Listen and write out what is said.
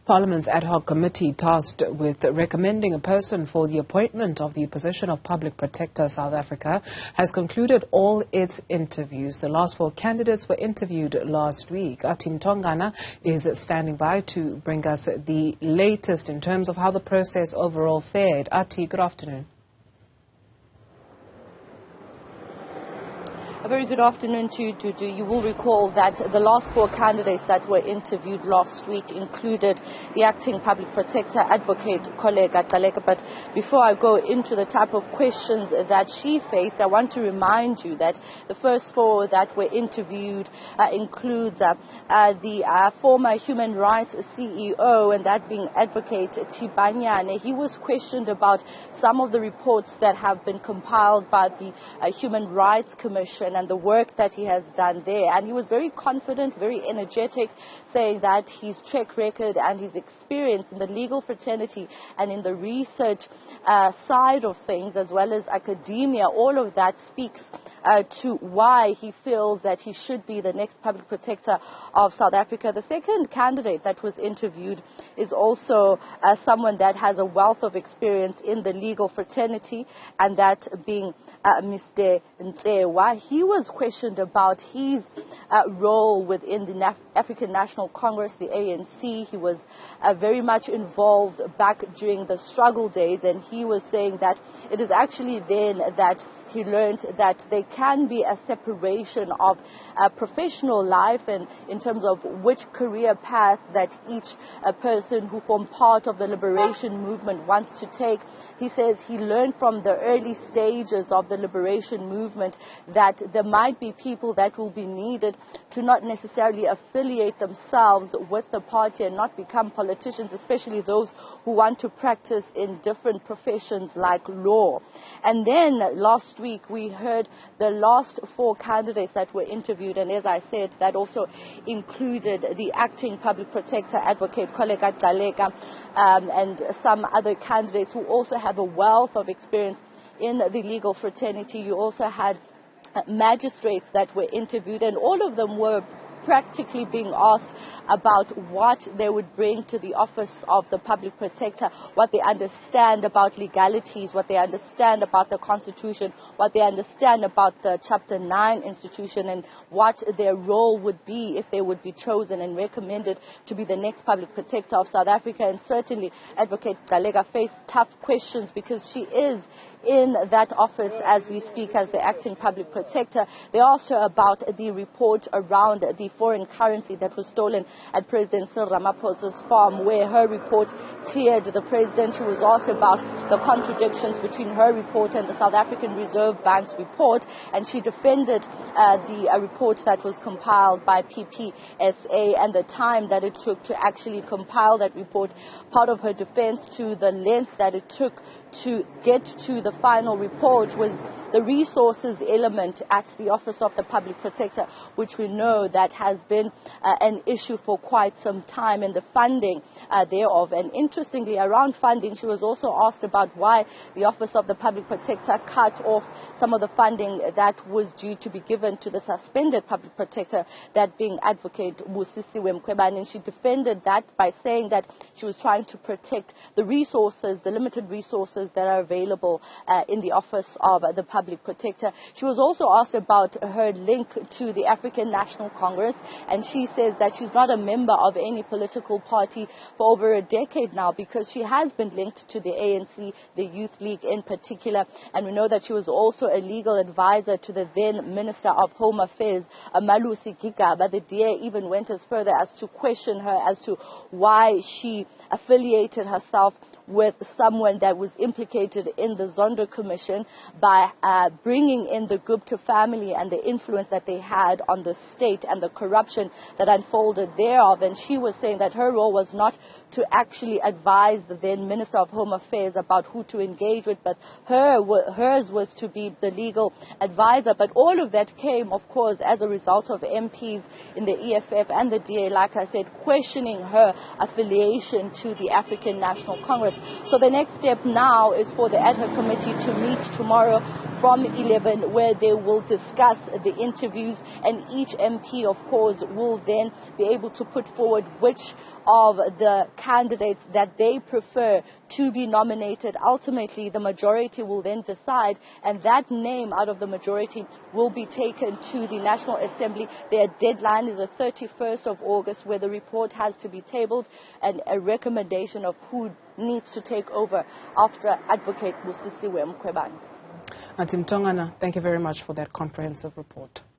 Parliament's ad hoc committee tasked with recommending a person for the appointment of the position of Public Protector South Africa has concluded all its interviews. The last 4 candidates were interviewed last week. Athi Mtongana is standing by to bring us the latest in terms of how the process overall fared. Athi, good afternoon. A very good afternoon to you, Dudu. You will recall that the last 4 candidates that were interviewed last week included the acting public protector, advocate Kollega Gcaleka. But before I go into the type of questions that she faced, I want to remind you that the first 4 that were interviewed includes the former human rights CEO, and that being advocate Tibanyane. He was questioned about some of the reports that have been compiled by the Human Rights Commission and the work that he has done there. And he was very confident, very energetic, saying that his track record and his experience in the legal fraternity and in the research side of things, as well as academia, all of that speaks to why he feels that he should be the next public protector of South Africa. The second candidate that was interviewed is also someone that has a wealth of experience in the legal fraternity, and that being Mr. Ntewa. He was questioned about his role within the African National Congress, the ANC. He was very much involved back during the struggle days, and he was saying that it is actually then that he learned that there can be a separation of professional life and in terms of which career path that each person who formed part of the liberation movement wants to take. He says he learned from the early stages of the liberation movement that there might be people that will be needed to not necessarily affiliate themselves with the party and not become politicians, especially those who want to practice in different professions like law. And then last week we heard the last 4 candidates that were interviewed, and as I said, that also included the acting public protector, advocate Kollega Gcaleka, and some other candidates who also have a wealth of experience in the legal fraternity. You also had magistrates that were interviewed, and all of them were practically being asked about what they would bring to the office of the public protector, what they understand about legalities, what they understand about the Constitution, what they understand about the Chapter 9 institution, and what their role would be if they would be chosen and recommended to be the next public protector of South Africa. And certainly Advocate Gcaleka faced tough questions because she is in that office as we speak as the acting public protector. They asked her about the report around the foreign currency that was stolen at President Cyril Ramaphosa's farm, where her report cleared the president. She was asked about the contradictions between her report and the South African Reserve Bank's report, and she defended the report that was compiled by PPSA and the time that it took to actually compile that report. Part of her defense to the length that it took to get to the final report was the resources element at the Office of the Public Protector, which we know that has been an issue for quite some time, and the funding thereof. And interestingly, around funding, she was also asked about why the Office of the Public Protector cut off some of the funding that was due to be given to the suspended Public Protector, that being Advocate Busisiwe Mkhwebane. And she defended that by saying that she was trying to protect the resources, the limited resources that are available in the Office of the Public Protector. She was also asked about her link to the African National Congress, and she says that she's not a member of any political party for over a decade now, because she has been linked to the ANC, the Youth League in particular, and we know that she was also a legal advisor to the then Minister of Home Affairs, Malusi Gigaba. The DA even went as further as to question her as to why she affiliated herself with someone that was implicated in the Zondo Commission by bringing in the Gupta family and the influence that they had on the state and the corruption that unfolded thereof. And she was saying that her role was not to actually advise the then Minister of Home Affairs about who to engage with, but hers was to be the legal advisor. But all of that came, of course, as a result of MPs in the EFF and the DA, like I said, questioning her affiliation to the African National Congress. So the next step now is for the ad hoc committee to meet tomorrow from 11, where they will discuss the interviews, and each MP, of course, will then be able to put forward which of the candidates that they prefer to be nominated. Ultimately, the majority will then decide, and that name out of the majority will be taken to the National Assembly. Their deadline is the 31st of August, where the report has to be tabled and a recommendation of who needs to take over after Advocate Busisiwe Mkhwebane. Athi Mtongana, thank you very much for that comprehensive report.